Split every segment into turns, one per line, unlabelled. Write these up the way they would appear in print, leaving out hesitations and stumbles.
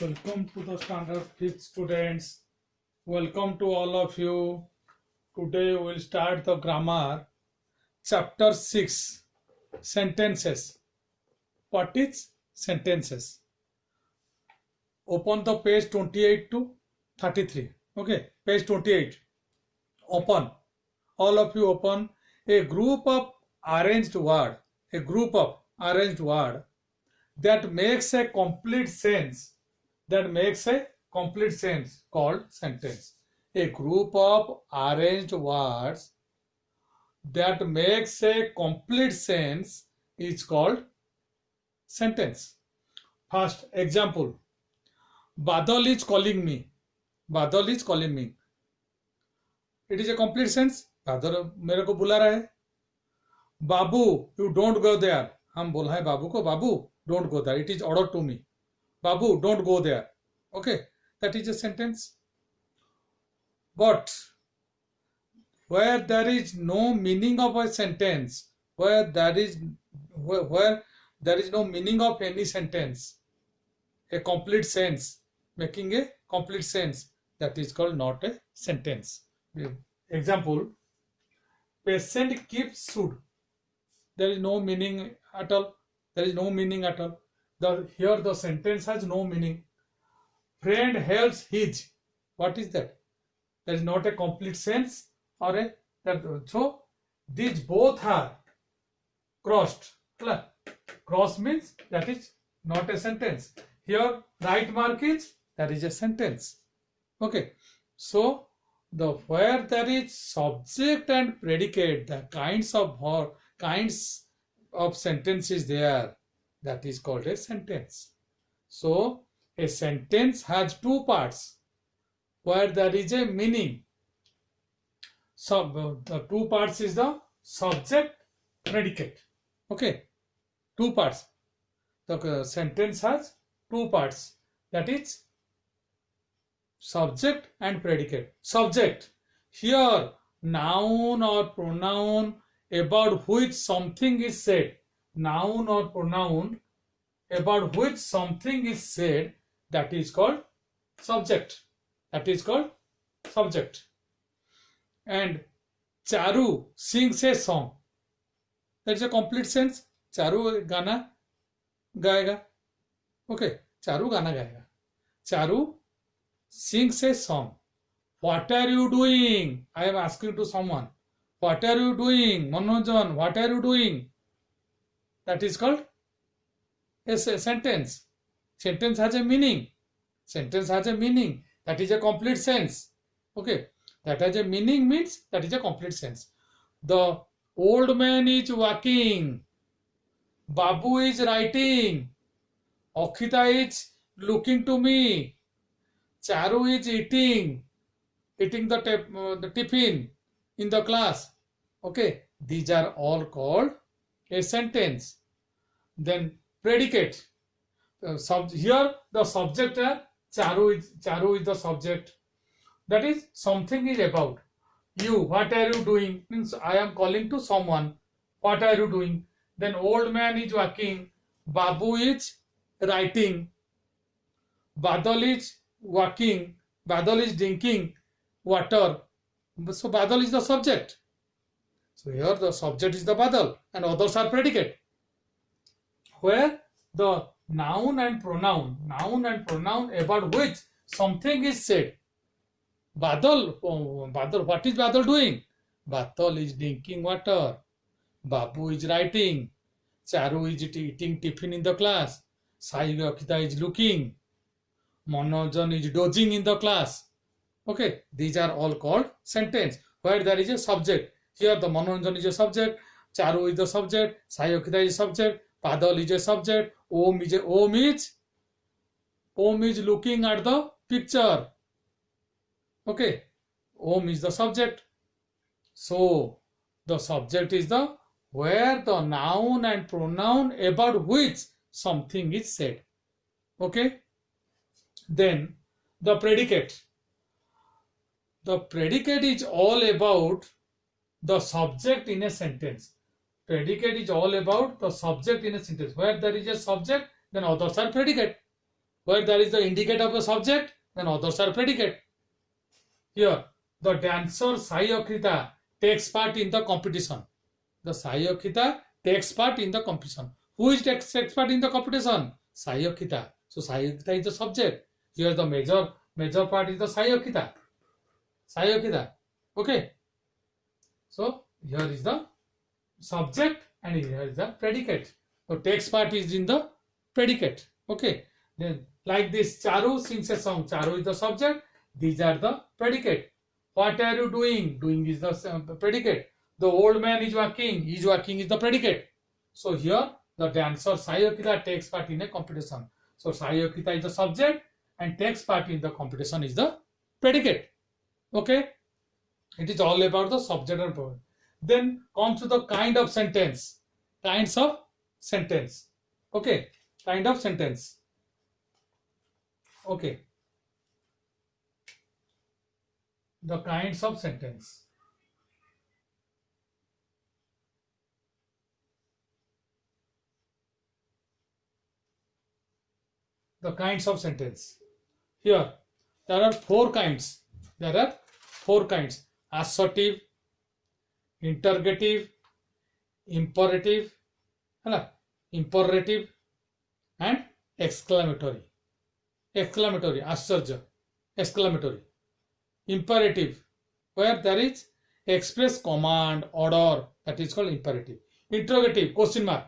Welcome to the Standard 5th students. Welcome to all of you. Today we will start the grammar. Chapter 6 Sentences. What is sentences? Open the page 28 to 33. Okay, page 28. Open. All of you open. A group of arranged word. A group of arranged word that makes a complete sense called sentence. A group of arranged words that makes a complete sense is called sentence. First example, Badal is calling me. Badal is calling me. It is a complete sense. Badal मेरे को बुला रहा है. Babu, you don't go there. हम बोला है बाबू को, बाबू don't go there. It is ordered to me. Babu, don't go there. Okay, that is a sentence. But where there is no meaning of a sentence, where there is no meaning of any sentence, a complete sense, making a complete sense, that is called not a sentence. Example, patient keeps should. There is no meaning at all. There is no meaning at all. Here the sentence has no meaning. Friend helps his. What is that? That is not a complete sense or a that. So these both are crossed. Cross means that is not a sentence. Here right mark is that is a sentence. Okay. So where there is subject and predicate, the kinds of sentences there, that is called a sentence. So a sentence has two parts where there is a meaning. So the two parts is the subject, predicate. Okay, two parts. The sentence has two parts, that is subject and predicate. Subject, here noun or pronoun about which something is said. Noun or pronoun about which something is said, that is called subject. That is called subject. And Charu sings a song. That is a complete sense. Charu गाना गाएगा. Okay, Charu गाना गाएगा. Charu sings a song. What are you doing? I am asking to someone. What are you doing? Manojan, what are you doing? That is called a sentence. Sentence has a meaning. Sentence has a meaning. That is a complete sense. Okay. That has a meaning means that is a complete sense. The old man is walking. Babu is writing. Akhita is looking to me. Charu is eating the tiffin in the class. Okay. These are all called a sentence. Then predicate. Here the subject Charu is the subject. That is something is about. You, what are you doing? Means I am calling to someone. What are you doing? Then old man is walking. Babu is writing. Badal is walking. Badal is drinking water. So Badal is the subject. So here the subject is the Badal and others are predicate. Where the noun and pronoun about which something is said. Badal, what is Badal doing? Badal is drinking water. Babu is writing. Charu is eating tiffin in the class. Sai Akita is looking. Manojan is dozing in the class. Okay, these are all called sentence where there is a subject. Here the Manojan is a subject. Charu is the subject. Sai Akita is subject. Badal is a subject. Om is looking at the picture. Okay. Om is the subject. So the subject is the where the noun and pronoun about which something is said. Okay. Then the predicate. The predicate is all about the subject in a sentence. Predicate is all about the subject in a sentence. Where there is a subject, then others are predicate. Where there is the indicate of a subject, then others are predicate. Here, the dancer Sai Akrita takes part in the competition. The Sai Akrita takes part in the competition. Who is takes part in the competition? Sai Akrita. So Sai Akrita is the subject. Here the major part is the Sai Akrita. Sai Akrita. Okay. So here is the subject and here is the predicate. So takes part is in the predicate. Okay. Then like this, Charu sings a song. Charu is the subject. These are the predicate. What are you doing? Doing is the predicate. The old man is walking. Is walking is the predicate. So here the dancer Sai Akrita takes part in a competition. So Sai Akrita is the subject and takes part in the competition is the predicate. Okay. It is all about the subject and verb. Then comes to the kind of sentence. Kinds of sentence. Okay. Kind of sentence. Okay. The kinds of sentence. The kinds of sentence. Here, there are four kinds. There are four kinds. Assertive, interrogative, imperative, imperative, and exclamatory. Exclamatory, ascharya, exclamatory. Imperative, where there is express command, order, that is called imperative. Interrogative, question mark.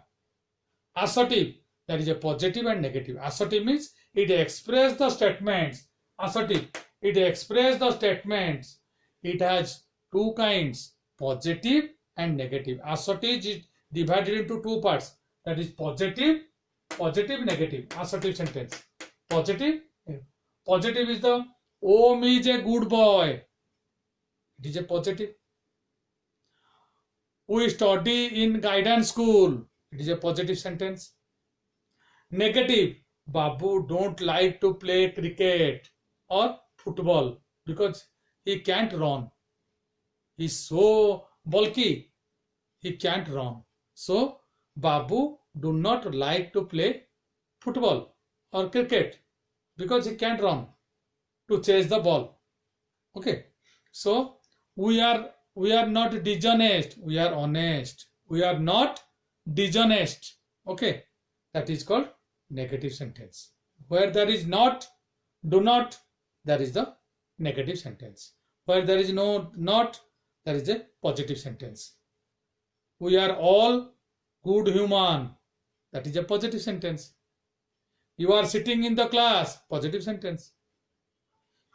Assertive, there is a positive and negative. Assertive means it expresses the statements. Assertive, it expresses the statements. It has two kinds, positive and negative. Assertive is divided into two parts. That is positive, negative. Assertive sentence. Positive is the Om is a good boy. It is a positive. We study in guidance school. It is a positive sentence. Negative, Babu don't like to play cricket or football because he can't run. He's so bulky, he can't run. So Babu do not like to play football or cricket because he can't run to chase the ball. Okay. So we are not dishonest, we are honest. We are not dishonest. Okay. That is called negative sentence. Where there is not, do not, there is the negative sentence. Where there is no not, there is a positive sentence. We are all good human. That is a positive sentence. You are sitting in the class. Positive sentence.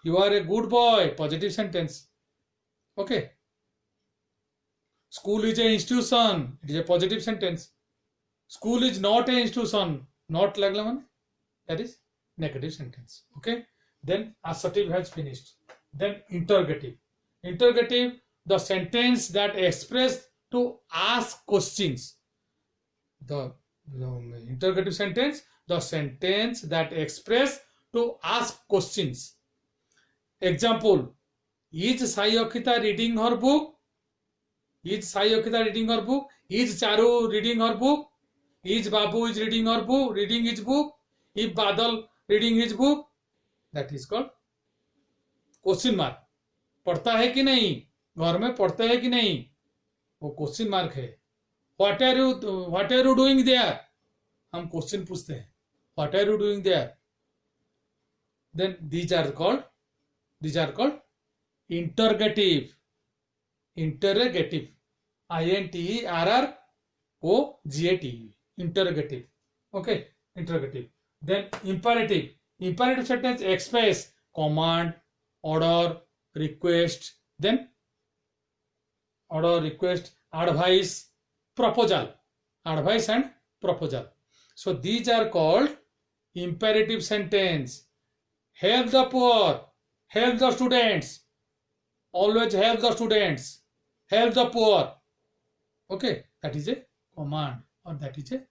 You are a good boy. Positive sentence. Okay. School is an institution. It is a positive sentence. School is not an institution. Not like that is negative sentence. Okay. Then assertive has finished. Then interrogative. Interrogative, the sentence that express to ask questions. The interrogative sentence, the sentence that express to ask questions. Example, is Sai Akrita reading her book? Is Sai Akrita reading her book? Is Charu reading her book? Is Babu is reading her book, reading his book? Is Badal reading his book? That is called question mark. पढ़ता है कि नहीं, घर में पढ़ते हैं कि नहीं, वो क्वेश्चन मार्क है. What are you doing there, हम क्वेश्चन पूछते हैं, what are you doing there. Then these are called interrogative. Interrogative, interrogative, interrogative. Okay, interrogative. Then imperative. Imperative sentence express command, order, request, then order, request, advice, proposal. Advice and proposal. So these are called imperative sentence. Help the poor, help the students. Always help the students, help the poor. Okay, that is a command, or that is a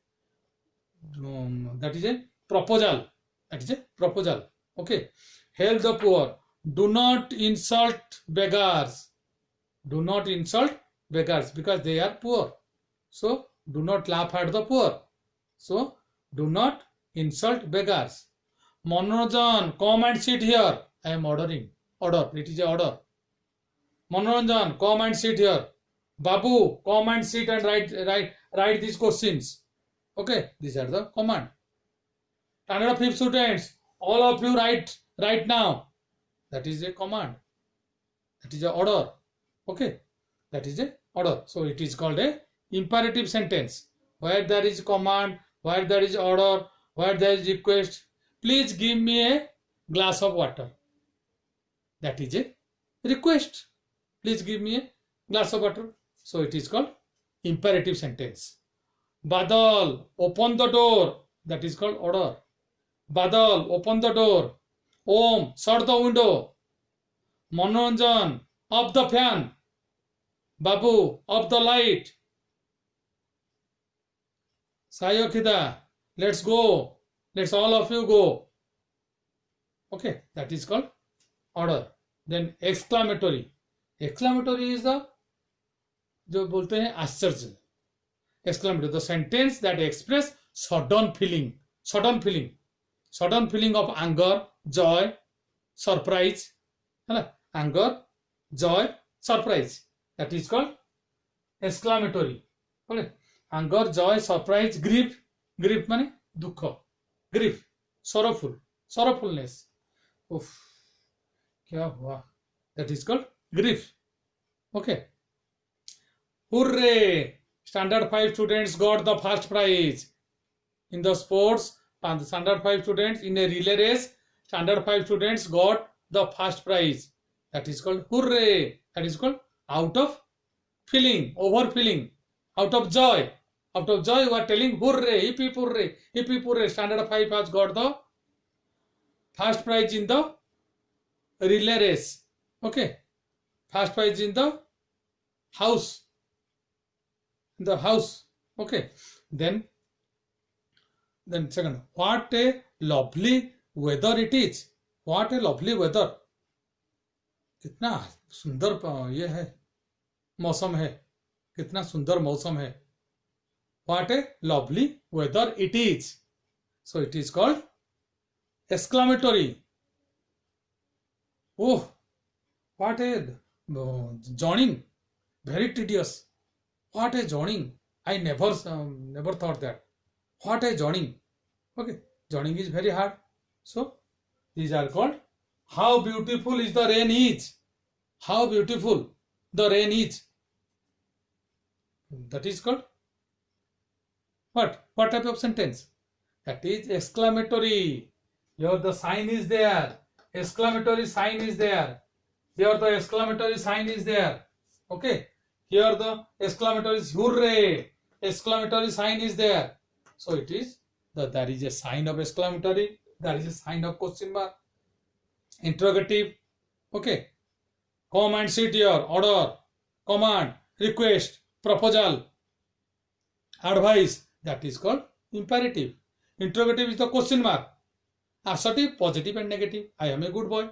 proposal. That is a proposal. Okay, help the poor. Do not insult beggars. Do not insult beggars because they are poor. So do not laugh at the poor. So do not insult beggars. Manoranjan, come and sit here. I am ordering. Order. It is a order. Manoranjan, come and sit here. Babu, come and sit and write these questions. Okay, these are the command. Standard 5 students, all of you write right now. That is a command. That is a order. Okay, that is a order. So it is called a imperative sentence. Where there is command, where there is order, where there is request. Please give me a glass of water. That is a request. Please give me a glass of water. So it is called imperative sentence. Badal, open the door. That is called order. Badal, open the door. Om, shut the window. Manoranjan, off the fan. Babu, off the light. Sayokida, let's go. Let's all of you go. Okay, that is called order. Then exclamatory. Exclamatory is the जो बोलते हैं आश्चर्य. Exclamatory, the sentence that express sudden feeling of anger, joy, surprise. Anger, joy, surprise. That is called exclamatory. Okay. Anger, joy, surprise, grief. Grief माने दुख. Grief, sorrowfulness. Uff, क्या हुआ? That is called grief. Okay. Hooray! Standard 5 students got the first prize. In the sports, Standard 5 students in a relay race, Standard 5 students got the first prize. That is called hooray. That is called out of feeling, over feeling, out of joy. Out of joy, you are telling hooray, hip hip hooray, hip hip hooray. Standard 5 has got the first prize in the relay race. Okay. First prize in the house. In the house. Okay. Then second, what a lovely weather it is. What a lovely weather. कितना सुंदर ये है मौसम है. कितना सुंदर मौसम है. What a lovely weather it is. So it is called exclamatory. Oh, what a joining. Very tedious. What a joining. I never thought that. What a joining. Okay, joining is very hard. So these are called how beautiful is the rain is. How beautiful the rain is. That is called what? What type of sentence? That is exclamatory. Here the sign is there. Exclamatory sign is there. Here the exclamatory sign is there. Okay. Here the exclamatory is hooray. Exclamatory sign is there. So it is there is a sign of exclamatory. There is a sign of question mark. Interrogative. Okay. Come and sit here. Order. Command. Request. Proposal. Advice. That is called imperative. Interrogative is the question mark. Assertive, positive and negative. I am a good boy.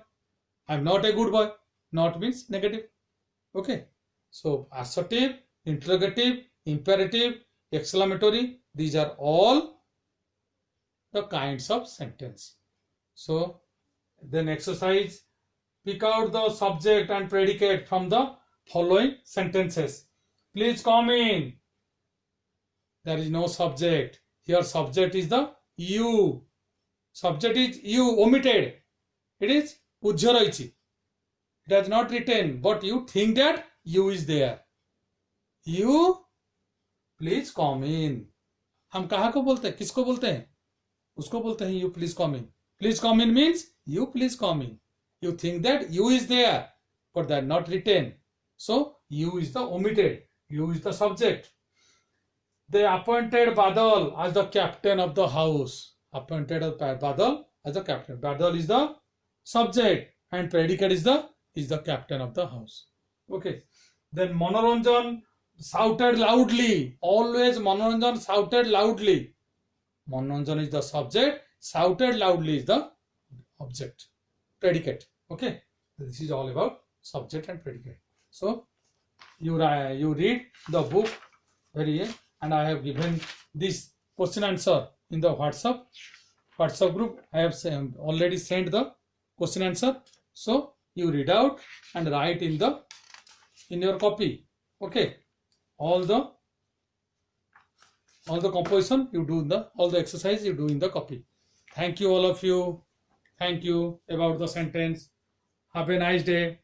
I am not a good boy. Not means negative. Okay. So assertive, interrogative, imperative, exclamatory. These are all the kinds of sentence. So then exercise. Pick out the subject and predicate from the following sentences. Please come in. There is no subject. Here subject is the you. Subject is you, omitted. It is ujjaraichi. It has not written, but you think that you is there. You, please come in. हम कहाँ को बोलते हैं? किसको बोलते हैं? उसको बोलते हैं you please come in. Please come in means you please come in. You think that you is there, but that not written. So you is the omitted. You is the subject. They appointed Badal as the captain of the house. Appointed Badal as the captain. Badal is the subject and predicate is the captain of the house. Okay. Then Manoranjan shouted loudly. Always Manoranjan shouted loudly. Manoranjan is the subject. Shouted loudly is the object. Predicate. Okay. This is all about subject and predicate. So you read the book very and I have given this question answer in the WhatsApp. WhatsApp group. I have already sent the question answer. So you read out and write in your copy. Okay, all the composition you do in all the exercise you do in the copy. Thank you all of you. Thank you about the sentence. Have a nice day.